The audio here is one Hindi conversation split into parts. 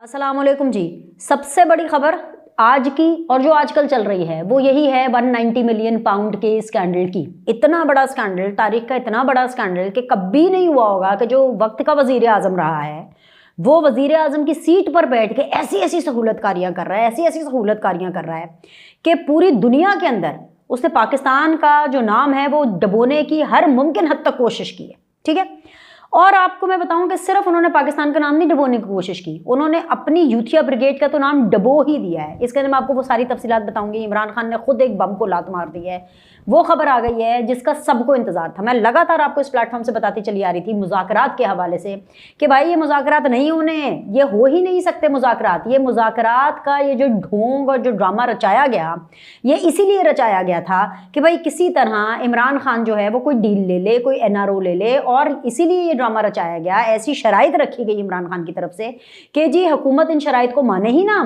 अस्सलाम वालेकुम जी। सबसे बड़ी खबर आज की और जो आजकल चल रही है वो यही है 190 मिलियन पाउंड के स्कैंडल की। इतना बड़ा स्कैंडल, तारीख का इतना बड़ा स्कैंडल कि कभी नहीं हुआ होगा कि जो वक्त का वजीर आजम रहा है वो वजीर आजम की सीट पर बैठ के ऐसी ऐसी सहूलतकारियाँ कर रहा है, ऐसी ऐसी सहूलतकारियाँ कर रहा है कि पूरी दुनिया के अंदर उसने पाकिस्तान का जो नाम है वो डबोने की हर मुमकिन हद तक कोशिश की है। ठीक है, और आपको मैं बताऊं कि सिर्फ उन्होंने पाकिस्तान का नाम नहीं डबोने की कोशिश की, उन्होंने अपनी यूथिया ब्रिगेड का तो नाम डबो ही दिया है। इसके अंदर मैं आपको वो सारी तफसीलात बताऊंगी। इमरान खान ने खुद एक बम को लात मार दी है, वो खबर आ गई है जिसका सबको इंतजार था। मैं लगातार आपको इस प्लेटफॉर्म से बताती चली आ रही थी मुज़ाकरात के हवाले से कि भाई ये मुज़ाकरात नहीं होने, ये हो ही नहीं सकते मुज़ाकरात। ये मुज़ाकरात का ये जो ढोंग और जो ड्रामा रचाया गया ये इसीलिए रचाया गया था कि भाई किसी तरह इमरान खान जो है वो कोई डील ले ले, कोई एनआरओ ले ले, और इसीलिए ये ड्रामा रचाया गया। ऐसी शराइत रखी गई इमरान खान की तरफ से कि जी हुकूमत इन शराइत को माने ही ना,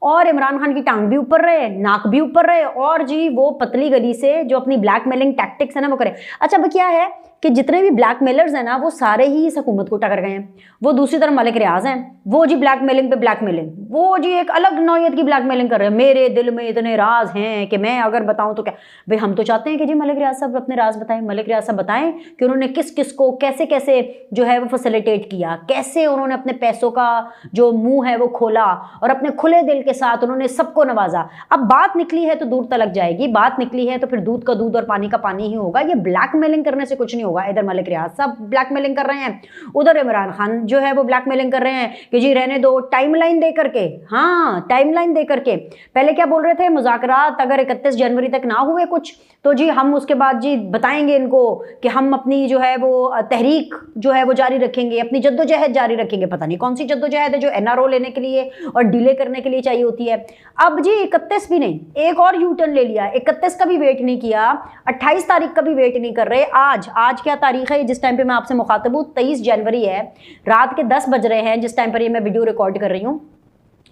और इमरान खान की टांग भी ऊपर रहे, नाक भी ऊपर रहे, और जी वो पतली गली से जो अपनी ब्लैकमेलिंग टैक्टिक्स है ना वो करे। अच्छा अब क्या है कि जितने भी ब्लैकमेलर्स हैं ना वो सारे ही इस हुकूमत को टकर गए हैं। वो दूसरी तरफ मलिक रियाज हैं, वो जी ब्लैकमेलिंग पे ब्लैकमेलिंग, वो जी एक अलग नौयत की ब्लैकमेलिंग कर रहे हैं। मेरे दिल में इतने राज हैं कि मैं अगर बताऊं तो क्या। भाई हम तो चाहते हैं कि जी मलिक रियाज साहब अपने राज बताएं, मलिक रियाज साहब बताएं कि उन्होंने किस किस को कैसे कैसे जो है वो फैसिलिटेट किया, कैसे उन्होंने अपने पैसों का जो मुंह है वो खोला और अपने खुले दिल के साथ उन्होंने सबको नवाजा। अब बात निकली है तो दूर तलक जाएगी, बात निकली है तो फिर दूध का दूध और पानी का पानी ही होगा। ये ब्लैकमेलिंग करने से कुछ नहीं होगा। इधर मलिक रियाज साहब ब्लैकमेलिंग कर रहे हैं, उधर इमरान खान जो है वो ब्लैकमेलिंग कर रहे हैं कि जी रहने दो, टाइमलाइन दे करके। हाँ, टाइमलाइन दे करके। पहले क्या बोल रहे थे, मुज़ाकरात अगर 31 जनवरी तक ना हुए कुछ तो जी हम उसके बाद जी बताएंगे इनको कि हम अपनी जो है वो तहरीक जो है वो जारी रखेंगे, अपनी जद्दोजहद जारी रखेंगे। पता नहीं कौन सी जद्दोजहद है जो एनआरओ लेने के लिए और डिले करने के लिए चाहिए होती है। अब जी 31 भी नहीं, एक और यू टर्न ले लिया, 31 का भी वेट नहीं किया, 28 तारीख का भी वेट नहीं कर रहे। आज क्या तारीख है जिस टाइम पे मैं आपसे मुखातब हूँ, 23 जनवरी है, रात के 10 बज रहे हैं जिस टाइम पर ये मैं वीडियो रिकॉर्ड कर रही हूँ।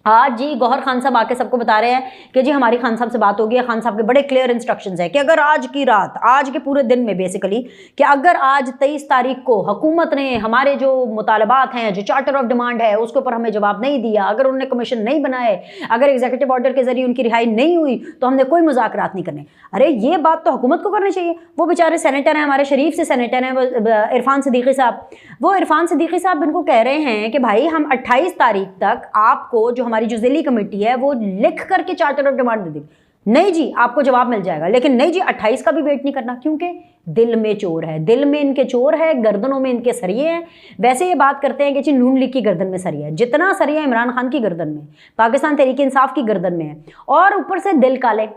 आज जी गौहर खान साहब आके सबको बता रहे हैं कि जी हमारी खान साहब से बात होगी। खान साहब के बड़े क्लियर इंस्ट्रक्शंस है कि अगर आज की रात, आज के पूरे दिन में बेसिकली, कि अगर आज 23 तारीख को हुकूमत ने हमारे जो मुतालबात हैं, जो चार्टर ऑफ डिमांड है उसके ऊपर हमें जवाब नहीं दिया, अगर उन्होंने कमीशन नहीं बनाए, अगर एग्जीक्यूटिव ऑर्डर के जरिए उनकी रिहाई नहीं हुई तो हमने कोई मुज़ाकरात नहीं करने। अरे ये बात तो हुकूमत को करनी चाहिए। वो बेचारे सेनेटर हैं, हमारे शरीफ से सेनेटर हैं इरफान सिद्दीकी साहब, वो इरफान सिद्दीकी साहब इनको कह रहे हैं कि भाई हम 28 तारीख तक आपको जो हमारी जो ज़िली कमेटी है वो लिख करके चार्टर ऑफ डिमांड दे देगी। नहीं जी आपको जवाब मिल जाएगा, लेकिन नहीं जी 28 का भी वेट नहीं करना, क्योंकि दिल में चोर है, दिल में इनके चोर है, गर्दनों में इनके सरिये हैं। वैसे ये बात करते हैं कि जी नून लीग की गर्दन में सरिया है, जितना सरिया इमरान खान की गर्दन में, पाकिस्तान तहरीक इंसाफ की गर्दन में है, और ऊपर से दिल काले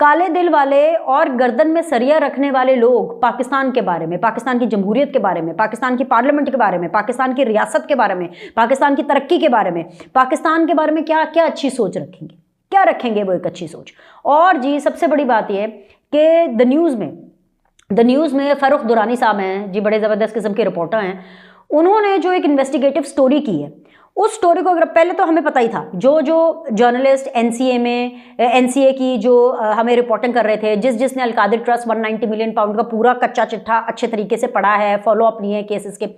काले दिल वाले और गर्दन में सरिया रखने वाले लोग पाकिस्तान के बारे में, पाकिस्तान की जमहूरियत के बारे में, पाकिस्तान की पार्लियामेंट के बारे में, पाकिस्तान की रियासत के बारे में, पाकिस्तान की तरक्की के बारे में, पाकिस्तान के बारे में क्या क्या अच्छी सोच रखेंगे, क्या रखेंगे वो एक अच्छी सोच। और जी सबसे बड़ी बात यह कि द न्यूज़ में फ़ारूक दुरानी साहब हैं जी, बड़े ज़बरदस्त किस्म के रिपोर्टर हैं। उन्होंने जो एक इन्वेस्टिगेटिव स्टोरी की है, उस स्टोरी को अगर पहले तो हमें पता ही था, जो जर्नलिस्ट एनसीए की जो हमें रिपोर्टिंग कर रहे थे, जिसने अलकादिर ट्रस्ट 190 मिलियन पाउंड का पूरा कच्चा चिट्ठा अच्छे तरीके से पढ़ा है, फॉलो अप नहीं है केसेस के,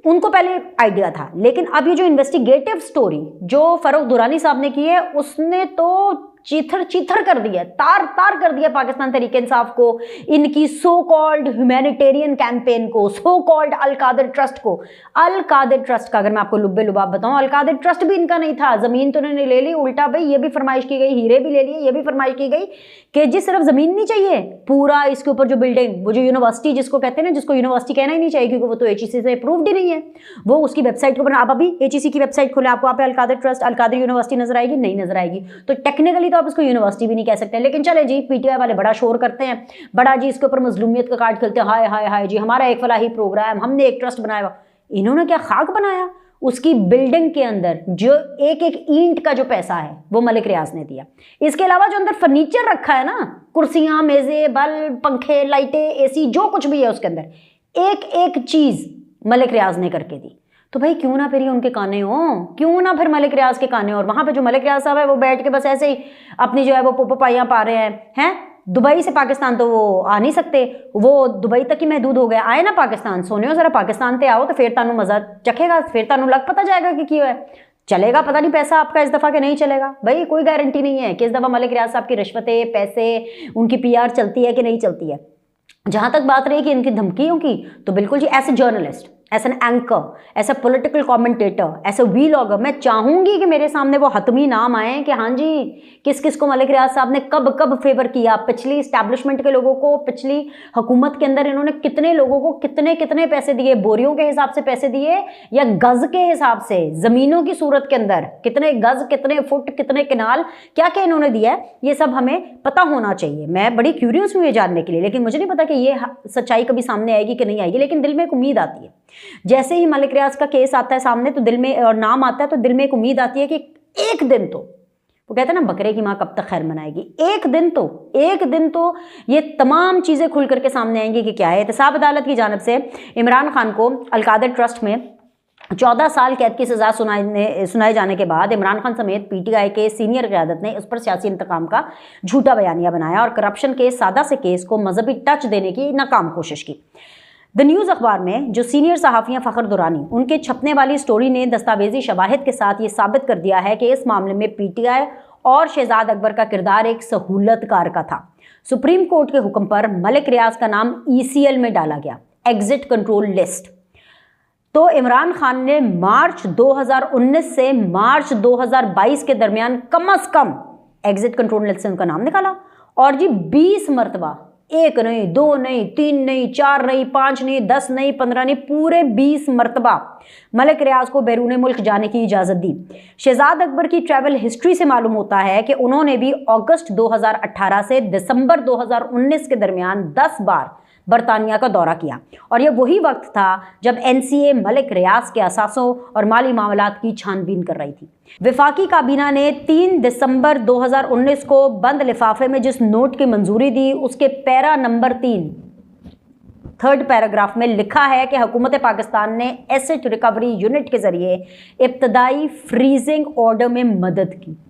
उनको पहले आइडिया था। लेकिन अब ये जो इन्वेस्टिगेटिव स्टोरी जो फ़ारूक दुरानी साहब ने की है उसने तो चीथर कर दिया, तार कर दिया पाकिस्तान तहरीक इंसाफ को, इनकी सो कॉल्ड ह्यूमैनिटेरियन कैंपेन को, सो कॉल्ड अलकादिर ट्रस्ट को। अलकादिर ट्रस्ट का अगर मैं आपको लुब्बे लुबाब बताऊं, अलकादिर ट्रस्ट भी इनका नहीं था। ज़मीन तो उन्होंने ले ली, उल्टा भाई ये भी फरमाइश की गई, हीरे भी ले लिए, ये भी फरमाइश की गई कि जी सिर्फ ज़मीन नहीं चाहिए, पूरा इसके ऊपर जो बिल्डिंग, वो जो यूनिवर्सिटी जिसको कहते हैं ना, जिसको यूनिवर्सिटी कहना ही नहीं चाहिए क्योंकि वो तो HEC से अप्रूव्ड ही नहीं है, वो उसकी वेबसाइट के ऊपर, आप अभी HEC की वेबसाइट खोले, आपको आप अलकादिर ट्रस्ट, अलकादिर यूनिवर्सिटी नजर आएगी? नहीं नजर आएगी। तो टेक्निकली तो आप इसको यूनिवर्सिटी भी नहीं कह सकते, लेकिन चले जी PTI वाले बड़ा शोर करते हैं, बड़ा जी इसके ऊपर मजलूमियत का कार्ड खेलते हैं, हाय हाय हाय जी हमारा एक फलाही प्रोग्राम, हमने एक ट्रस्ट बनाया। इन्होंने क्या खाक बनाया? उसकी बिल्डिंग के अंदर जो एक एक ईंट का जो पैसा है वो मलिक रियाज ने दिया। इसके अलावा जो अंदर फर्नीचर रखा है ना, कुर्सियां, मेजे, बल्ब, पंखे, लाइटें, AC, जो कुछ भी है उसके अंदर एक एक चीज मलिक रियाज ने करके दी। तो भाई क्यों ना फिर ये उनके काने हो, क्यों ना फिर मलिक रियाज के काने। और वहां पे जो मलिक रियाज साहब है वो बैठ के बस ऐसे ही अपनी जो है वो पोपाइयां पा रहे हैं। दुबई से पाकिस्तान तो वो आ नहीं सकते, वो दुबई तक ही महदूद हो गया। आए ना पाकिस्तान, सोने हो जरा पाकिस्तान से आओ तो फिर तानू मजा चखेगा, फिर तानू लग पता जाएगा कि क्यों है। चलेगा पता नहीं पैसा आपका इस दफ़ा के नहीं चलेगा, भाई कोई गारंटी नहीं है कि इस दफ़ा मलिक रियाज साहब की रिश्वतें, पैसे, उनकी PR चलती है कि नहीं चलती है। जहां तक बात रही कि इनकी धमकियों की, तो बिल्कुल जी, as a journalist, as an anchor, as a political commentator, as a vlogger, मैं चाहूंगी कि मेरे सामने वो हतमी नाम आए कि हाँ जी, किस किस को मलिक रियाज साहब ने कब कब फेवर किया, पिछली इस्टेब्लिशमेंट के लोगों को, पिछली हुकूमत के अंदर इन्होंने कितने लोगों को कितने कितने पैसे दिए, बोरियों के हिसाब से पैसे दिए या गज के हिसाब से, जमीनों की सूरत के अंदर कितने गज, कितने फुट, कितने किनाल, क्या क्या इन्होंने दिया है, ये सब हमें पता होना चाहिए। मैं बड़ी क्यूरियस हूँ ये जानने के लिए, लेकिन मुझे नहीं पता कि ये सच्चाई कभी सामने आएगी कि नहीं आएगी, लेकिन दिल में एक उम्मीद आती है। जैसे ही मलिक रियाज का केस आता है सामने तो दिल में, और नाम आता है तो दिल में एक उम्मीद आती है कि एक दिन तो, वो कहते हैं ना बकरे की माँ कब तक खैर मनाएगी, एक दिन तो ये तमाम चीजें खुल करके सामने आएंगी कि क्या है। एहतसाब अदालत की जानिब से इमरान खान को अलकादर ट्रस्ट में 14 साल कैद की सजा सुनाए जाने के बाद इमरान खान समेत PTI के सीनियर क़यादत ने उस पर सियासी इंतकाम का झूठा बयानिया बनाया और करप्शन के सादा से केस को मजहबी टच देने की नाकाम कोशिश की। द न्यूज़ अखबार में जो सीनियर सहाफ़ियाँ फ़खर दुरानी, उनके छपने वाली स्टोरी ने दस्तावेजी शवाहिद के साथ ये साबित कर दिया है कि इस मामले में PTI और शहजाद अकबर का किरदार एक सहूलतकार का था। सुप्रीम कोर्ट के हुक्म पर मलिक रियाज का नाम ECL में डाला गया, एग्जिट कंट्रोल लिस्ट। तो इमरान खान ने मार्च 2019 से मार्च 2022 के दरमियान कम से कम एग्जिट कंट्रोल लिस्ट से उनका नाम निकाला, और जी 20 मरतबा, 1 नहीं, 2 नहीं, 3 नहीं, 4 नहीं, 5 नहीं, 10 नहीं, 15 नहीं, पूरे 20 मरतबा मलिक रियाज को बैरून मुल्क जाने की इजाज़त दी। शहजाद अकबर की ट्रैवल हिस्ट्री से मालूम होता है कि उन्होंने भी अगस्त 2018 से दिसंबर 2019 के दरमियान 10 बार बरतानिया का दौरा किया, और यह वही वक्त था जब NCA मलिक रियाज के असासों और माली मामलात की छानबीन कर रही थी। वफाकी काबीना ने 3 दिसंबर 2019 को बंद लिफाफे में जिस नोट की मंजूरी दी, उसके पैरा नंबर 3 थर्ड पैराग्राफ में लिखा है कि हुकूमत पाकिस्तान ने एसेट रिकवरी यूनिट के जरिए इब्तदाई फ्रीजिंग ऑर्डर में मदद की।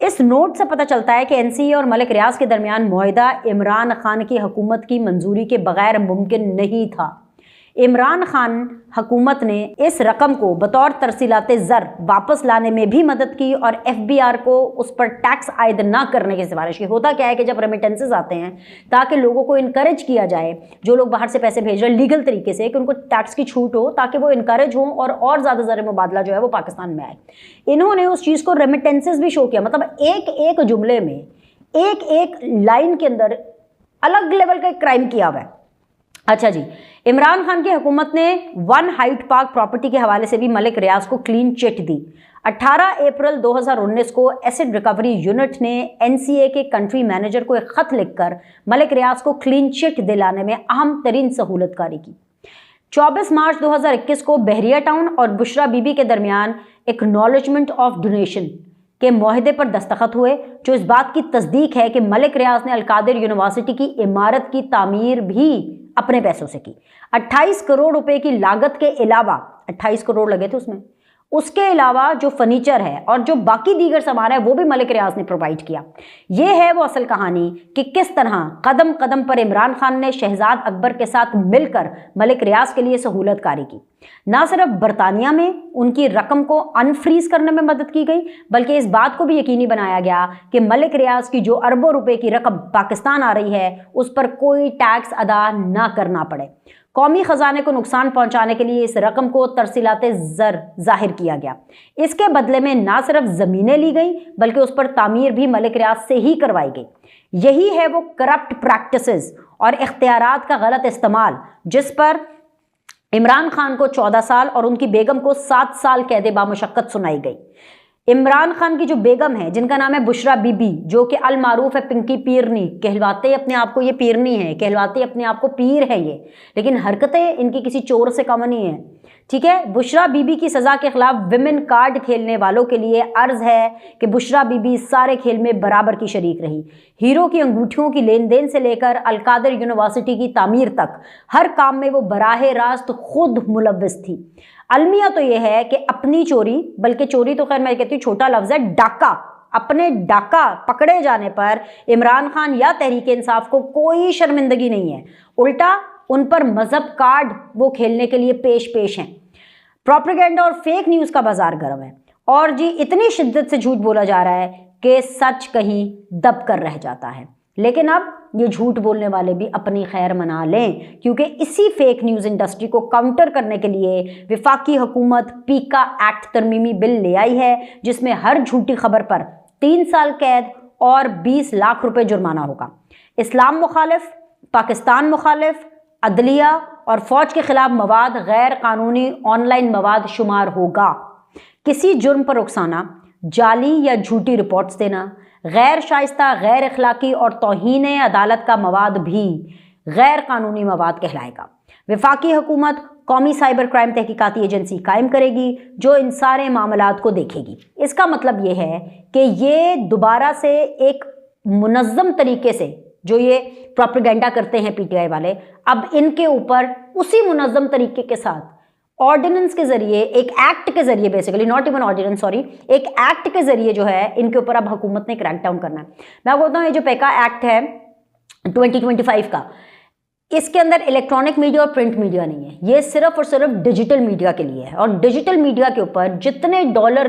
इस नोट से पता चलता है कि NCA और मलिक रियाज के दरमियान मुआहिदा इमरान खान की हुकूमत की मंजूरी के बगैर मुमकिन नहीं था। इमरान खान हुकूमत ने इस रकम को बतौर तरसीलात ज़र वापस लाने में भी मदद की और FBR को उस पर टैक्स आयद ना करने की सिफारिश की। होता क्या है कि जब रेमिटेंसेज आते हैं ताकि लोगों को इनकरेज किया जाए, जो लोग बाहर से पैसे भेज रहे हैं लीगल तरीके से, कि उनको टैक्स की छूट हो ताकि वो इनकरेज हों और ज़्यादा ज़र मुबादला जो है वो पाकिस्तान में आए। इन्होंने उस चीज़ को रेमिटेंसेज भी शो किया, मतलब एक एक जुमले में, एक एक लाइन के अंदर अलग लेवल का एक क्राइम किया हुआ है। अच्छा जी, इमरान खान की हुकूमत ने वन हाइट पार्क प्रॉपर्टी के हवाले से भी मलिक रियाज को क्लीन चिट दी। 18 अप्रैल 2019 को एसिड रिकवरी यूनिट ने NCA के कंट्री मैनेजर को एक खत लिखकर मलिक रियाज को क्लीन चिट दिलाने में अहम तरीन सहूलतकारी की। 24 मार्च 2021 को बहरिया टाउन और बुशरा बीबी के दरमियान एक्नॉलेजमेंट ऑफ डोनेशन के मुआहदे पर दस्तखत हुए, जो इस बात की तस्दीक है कि मलिक रियाज ने अलकादिर यूनिवर्सिटी की इमारत की तामीर भी अपने पैसों से की। 28 करोड़ रुपए की लागत के अलावा, 28 करोड़ लगे थे उसमें, उसके अलावा जो फर्नीचर है और जो बाकी दीगर सामान है वो भी मलिक रियाज ने प्रोवाइड किया। ये है वो असल कहानी कि किस तरह कदम कदम पर इमरान खान ने शहजाद अकबर के साथ मिलकर मलिक रियाज के लिए सहूलतकारी की। ना सिर्फ बरतानिया में उनकी रकम को अनफ्रीज करने में मदद की गई, बल्कि इस बात को भी यकीनी बनाया गया कि मलिक रियाज की जो अरबों रुपए की रकम पाकिस्तान आ रही है उस पर कोई टैक्स अदा ना करना पड़े। कौमी खजाने को नुकसान पहुंचाने के लिए इस रकम को तरसीलाते ज़र जाहिर किया गया। इसके बदले में ना सिर्फ ज़मीनें ली गई बल्कि उस पर तामीर भी मलिक रियाज से ही करवाई गई। यही है वो करप्ट प्रैक्टिसेस और इख्तियारात का गलत इस्तेमाल जिस पर इमरान खान को 14 साल और उनकी बेगम को 7 साल कैद बामुशक्कत सुनाई गई। इमरान खान की जो बेगम है जिनका नाम है बुशरा बीबी, जो कि अल मारूफ है पिंकी पीरनी, कहलवाते अपने आप को ये पीरनी है, कहलवाते अपने आप को पीर है ये, लेकिन हरकतें इनकी किसी चोर से कम नहीं है। ठीक है, बुशरा बीबी की सज़ा के खिलाफ विमेन कार्ड खेलने वालों के लिए अर्ज है कि बुशरा बीबी सारे खेल में बराबर की शरीक रही। हीरो की अंगूठियों की लेन देन से लेकर अलकादर यूनिवर्सिटी की तामीर तक हर काम में वो बराह रास्त खुद मुलव्वस थी। अलमिया तो यह है कि अपनी चोरी, बल्कि चोरी तो खैर मैं कहती हूँ छोटा लफ्ज़ है, डाका, अपने डाका पकड़े जाने पर इमरान खान या तहरीक इंसाफ को कोई शर्मिंदगी नहीं है, उल्टा उन पर मजहब कार्ड वो खेलने के लिए पेश हैं। प्रोपेगेंडा और फेक न्यूज़ का बाजार गर्म है और जी इतनी शिद्दत से झूठ बोला जा रहा है कि सच कहीं दब कर रह जाता है। लेकिन अब ये झूठ बोलने वाले भी अपनी खैर मना लें, क्योंकि इसी फेक न्यूज़ इंडस्ट्री को काउंटर करने के लिए विफाकी हुकूमत पीका एक्ट तरमीमी बिल ले आई है, जिसमें हर झूठी खबर पर 3 साल कैद और 20 लाख रुपए जुर्माना होगा। इस्लाम मुखालिफ, पाकिस्तान मुखालिफ, अदलिया और फौज के खिलाफ मवाद गैर कानूनी ऑनलाइन मवाद शुमार होगा। किसी जुर्म पर उकसाना, जाली या झूठी रिपोर्ट्स देना, गैर शाइस्ता, गैर अखलाकी और तौहीन अदालत का मवाद भी गैर कानूनी मवाद कहलाएगा। वफाकी हुकूमत कौमी साइबर क्राइम तहकीकाती एजेंसी कायम करेगी जो इन सारे मामलात को देखेगी। इसका मतलब ये है कि ये दोबारा से एक मुनज़्ज़म तरीके से जो ये प्रोपेगेंडा करते हैं पीटीआई वाले, अब इनके ऊपर उसी मुनज़्ज़म तरीके के साथ ऑर्डिनेंस के जरिए, एक एक्ट के जरिए, basically not even ordinance, sorry, एक एक्ट के जरिए जो है इनके ऊपर अब हुकूमत ने क्रैकडाउन करना है। मैं आपको बताऊँ, ये जो पेका एक्ट है 2025 का, इसके अंदर इलेक्ट्रॉनिक मीडिया और प्रिंट मीडिया नहीं है, ये सिर्फ और सिर्फ डिजिटल मीडिया के लिए है। और डिजिटल मीडिया के ऊपर जितने डॉलर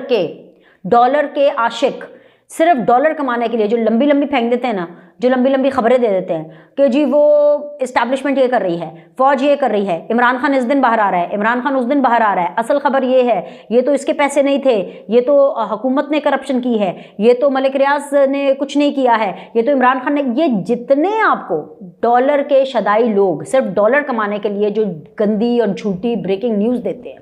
के आशिक सिर्फ डॉलर कमाने के लिए जो लंबी लंबी फेंक देते हैं ना, जो लंबी लंबी खबरें दे देते हैं कि जी वो इस्टेब्लिशमेंट ये कर रही है, फौज ये कर रही है, इमरान खान इस दिन बाहर आ रहा है, इमरान खान उस दिन बाहर आ रहा है, असल खबर ये है, ये तो इसके पैसे नहीं थे, ये तो हुकूमत ने करप्शन की है, ये तो मलिक रियाज ने कुछ नहीं किया है, ये तो इमरान खान ने, ये जितने आपको डॉलर के शदाई लोग सिर्फ डॉलर कमाने के लिए जो गंदी और झूठी ब्रेकिंग न्यूज़ देते हैं,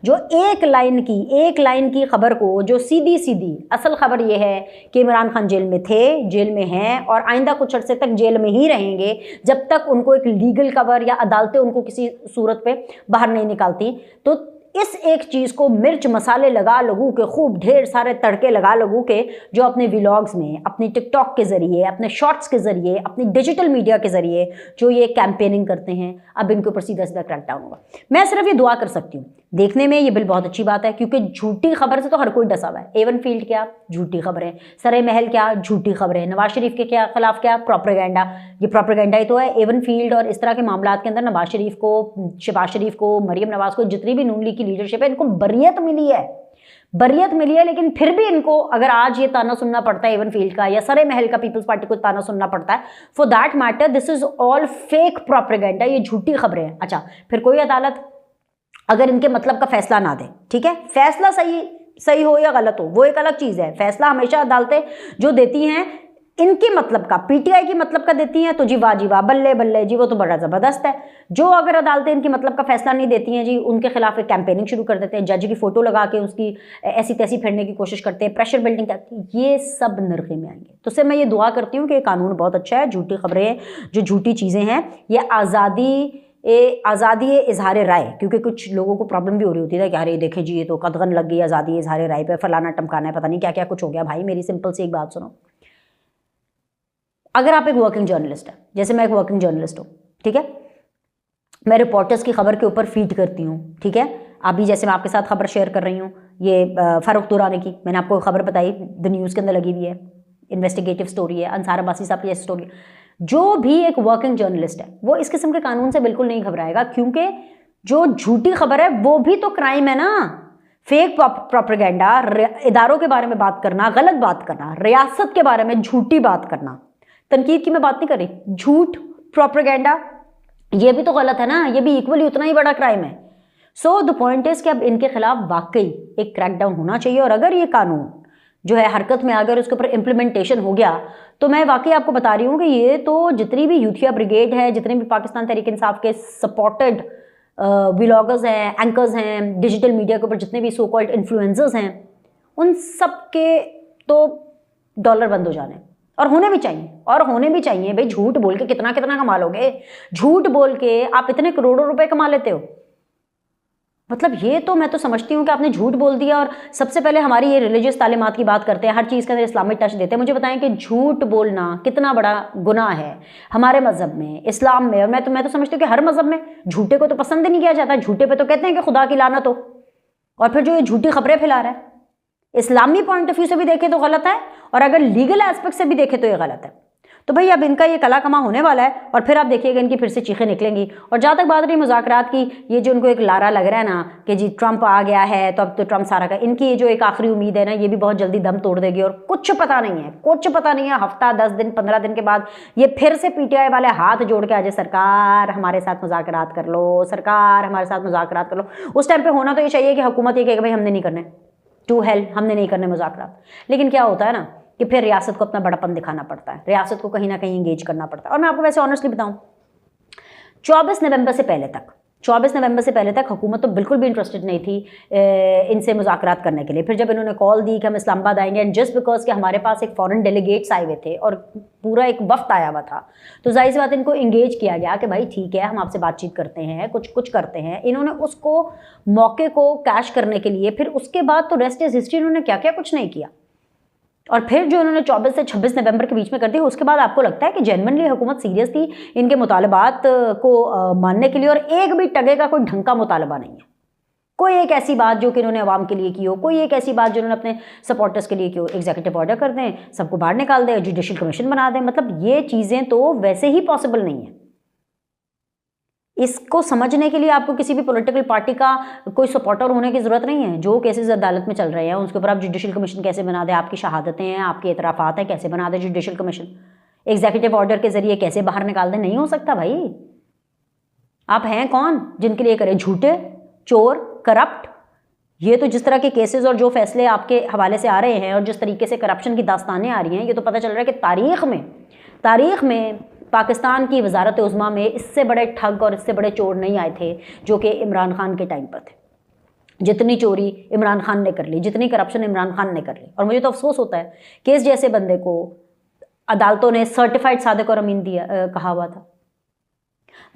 जो एक लाइन की खबर को, जो सीधी असल खबर यह है कि इमरान खान जेल में थे, जेल में हैं और आइंदा कुछ अर्से तक जेल में ही रहेंगे जब तक उनको एक लीगल कवर या अदालतें उनको किसी सूरत पे बाहर नहीं निकालती। तो इस एक चीज़ को मिर्च मसाले लगा लगू के, खूब ढेर सारे तड़के लगा लगू के, जो अपने व्लॉग्स में, अपनी टिकटॉक के ज़रिए, अपने शॉर्ट्स के ज़रिए, अपनी डिजिटल मीडिया के ज़रिए जो ये कैंपेनिंग करते हैं, अब इनके ऊपर सीधा क्रैकडाउन होगा। मैं सिर्फ ये दुआ कर सकती हूँ, देखने में ये बिल बहुत अच्छी बात है, क्योंकि झूठी खबर से तो हर कोई डसा हुआ है। एवन फील्ड क्या, झूठी खबरें, सरे महल क्या, झूठी खबरें, नवाज शरीफ के क्या खिलाफ क्या, प्रोपेगेंडा, ये प्रोपेगेंडा ही तो है। एवन फील्ड और इस तरह के मामलात के अंदर नवाज शरीफ को, शहबाज शरीफ को, मरियम नवाज को, जितनी भी नून लीग की लीडरशिप है, इनको बरियत मिली है, लेकिन फिर भी इनको अगर आज ये ताना सुनना पड़ता है एवन फील्ड का या सरे महल का पीपल्स पार्टी को ताना सुनना पड़ता है, for that matter this is all fake propaganda, ये झूठी खबरें हैं। अच्छा, फिर कोई अदालत अगर इनके मतलब का फैसला ना दे, ठीक है, फैसला सही हो या गलत हो वो एक अलग चीज़ है, फैसला हमेशा अदालतें जो देती हैं इनके मतलब का, पीटीआई की मतलब का देती हैं तो जी वाह बल्ले बल्ले जी, वो तो बड़ा ज़बरदस्त है। जो अगर अदालतें इनकी मतलब का फैसला नहीं देती हैं जी, उनके खिलाफ एक कैंपेनिंग शुरू कर देते हैं, जज की फ़ोटो लगा के उसकी ऐसी तैसी फेरने की कोशिश करते हैं, प्रेशर बिल्डिंग करते हैं, ये सब नरक़े में आएंगे। तो मैं ये दुआ करती हूँ कि कानून बहुत अच्छा है, झूठी खबरें, जो झूठी चीज़ें हैं, ये आज़ादी इजहार राय, क्योंकि कुछ लोगों को प्रॉब्लम भी हो रही होती है कि अरे देखें जी ये तो कदगन लग गई आज़ादी इजहार राय पे, फलाना टमकाना है, पता नहीं क्या क्या कुछ हो गया। भाई मेरी सिंपल सी एक बात सुनो, अगर आप एक वर्किंग जर्नलिस्ट है, जैसे मैं एक वर्किंग जर्नलिस्ट हूँ, ठीक है, मैं रिपोर्टर्स की खबर के ऊपर फीड करती हूँ, ठीक है, अभी जैसे मैं आपके साथ खबर शेयर कर रही हूँ, ये फारूक दुरानी की मैंने आपको खबर बताई, द न्यूज़ के अंदर लगी हुई है, इन्वेस्टिगेटिव स्टोरी है, अंसार अब्बासी साहब की स्टोरी। जो भी एक वर्किंग जर्नलिस्ट है वो इस किस्म के कानून से बिल्कुल नहीं घबराएगा, क्योंकि जो झूठी खबर है वो भी तो क्राइम है ना। फेक प्रोपेगेंडा, इदारों के बारे में बात करना, गलत बात करना, रियासत के बारे में झूठी बात करना, तनकीद की मैं बात नहीं कर रही, झूठ, प्रोपेगेंडा, ये भी तो गलत है ना, ये भी इक्वली उतना ही बड़ा क्राइम है। सो द पॉइंट इज कि अब इनके खिलाफ वाकई एक क्रैकडाउन होना चाहिए, और अगर ये कानून जो है हरकत में आ गया और उसके ऊपर इम्प्लीमेंटेशन हो गया, तो मैं वाकई आपको बता रही हूँ कि ये तो जितनी भी यूथिया ब्रिगेड है, जितने भी पाकिस्तान तहरीक इंसाफ के सपोर्टेड व्लॉगर्स हैं, एंकर्स हैं, डिजिटल मीडिया के ऊपर जितने भी सो कॉल्ड इन्फ्लुएंसर्स हैं, उन सब के तो डॉलर बंद हो जाने, और होने भी चाहिए भाई। झूठ बोल के कितना कमा लोगे, झूठ बोल के आप इतने करोड़ों रुपए कमा लेते हो, मतलब ये तो मैं तो समझती हूँ कि आपने झूठ बोल दिया। और सबसे पहले हमारी ये रिलीजियस तालीमात की बात करते हैं, हर चीज़ के अंदर इस्लामिक टच देते हैं। मुझे बताएं कि झूठ बोलना कितना बड़ा गुनाह है हमारे मज़हब में, इस्लाम में। और मैं तो समझती हूँ कि हर मज़हब में झूठे को तो पसंद ही नहीं किया जाता, झूठे पे तो कहते हैं कि खुदा की लानत हो। और फिर जो ये झूठी खबरें फैला रहा है, इस्लामी पॉइंट ऑफ व्यू से भी देखें तो गलत है, और अगर लीगल एस्पेक्ट से भी देखें तो ये गलत है। तो भाई अब इनका ये कला कमा होने वाला है और फिर आप देखिएगा इनकी फिर से चीखें निकलेंगी। और जहाँ तक बात रही मुज़ाकरात की, ये जो उनको एक लारा लग रहा है ना कि जी ट्रंप आ गया है तो अब तो ट्रंप सारा का, इनकी ये जो एक आखिरी उम्मीद है ना, ये भी बहुत जल्दी दम तोड़ देगी। और कुछ पता नहीं है हफ्ता 10 दिन 15 दिन के बाद ये फिर से पीटीआई वाले हाथ जोड़ के आ जाए, सरकार हमारे साथ मुज़ाकरात कर लो, सरकार हमारे साथ मुज़ाकरात कर लो। उस टाइम पर होना तो ये चाहिए कि हुकूमत ये कहे भाई हमने नहीं करने, टू हेल हमने नहीं करने मुज़ाकरात। लेकिन क्या होता है ना कि फिर रियासत को अपना बड़ापन दिखाना पड़ता है, रियासत को कहीं ना कहीं इंगेज करना पड़ता है। और मैं आपको वैसे ऑनेस्टली बताऊं, 24 नवंबर से पहले तक हुकूमत तो बिल्कुल भी इंटरेस्टेड नहीं थी इनसे मुज़ाकरात करने के लिए। फिर जब इन्होंने कॉल दी कि हम इस्लामाबाद आएंगे, एंड जस्ट बिकॉज कि हमारे पास एक फॉरेन डेलीगेट्स आए हुए थे और पूरा एक वफ्त आया हुआ था, तो जाहिर सी बात इनको इंगेज किया गया कि भाई ठीक है हम आपसे बातचीत करते हैं, कुछ करते हैं। इन्होंने उसको मौके को कैश करने के लिए फिर उसके बाद तो रेस्ट इज हिस्ट्री, इन्होंने क्या क्या कुछ नहीं किया। और फिर जो इन्होंने 24 से 26 नवंबर के बीच में कर दी, उसके बाद आपको लगता है कि जेन्युइनली हुकूमत सीरियस थी इनके मुतालबात को मानने के लिए। और एक भी टगे का कोई ढंग का मुतालबा नहीं है, कोई एक ऐसी बात जो कि इन्होंने अवाम के लिए की हो, कोई एक ऐसी बात जो इन्होंने अपने सपोर्टर्स के लिए की हो। एग्जीक्यूटिव ऑर्डर कर दें, सबको बाहर निकाल दें, जुडिशल कमीशन बना दें, मतलब ये चीज़ें तो वैसे ही पॉसिबल नहीं है। इसको समझने के लिए आपको किसी भी पॉलिटिकल पार्टी का कोई सपोर्टर होने की ज़रूरत नहीं है। जो केसेस अदालत में चल रहे हैं उसके ऊपर आप जुडिशल कमीशन कैसे बना दें, आपकी शहादतें हैं, आपके इतराफ़ात हैं, कैसे बना दें जुडिशल कमीशन, एग्जीक्यूटिव ऑर्डर के ज़रिए कैसे बाहर निकाल दें, नहीं हो सकता भाई। आप हैं कौन जिनके लिए करें? झूठे, चोर, करप्ट। ये तो जिस तरह के केसेस और जो फैसले आपके हवाले से आ रहे हैं और जिस तरीके से करप्शन की दास्तानें आ रही हैं, ये तो पता चल रहा है कि तारीख़ में पाकिस्तान की वजारत उज़्मा में इससे बड़े ठग और इससे बड़े चोर नहीं आए थे जो कि इमरान खान के टाइम पर थे। जितनी चोरी इमरान खान ने कर ली, जितनी करप्शन इमरान खान ने कर ली। और मुझे तो अफसोस होता है कि इस जैसे बंदे को अदालतों ने सर्टिफाइड सादिक और अमीन कहा हुआ था।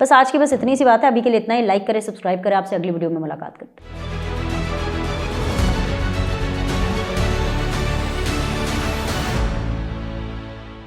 बस आज की बस इतनी सी बात है, अभी के लिए इतना ही। लाइक करें, सब्सक्राइब करें, आपसे अगली वीडियो में मुलाकात करते हैं।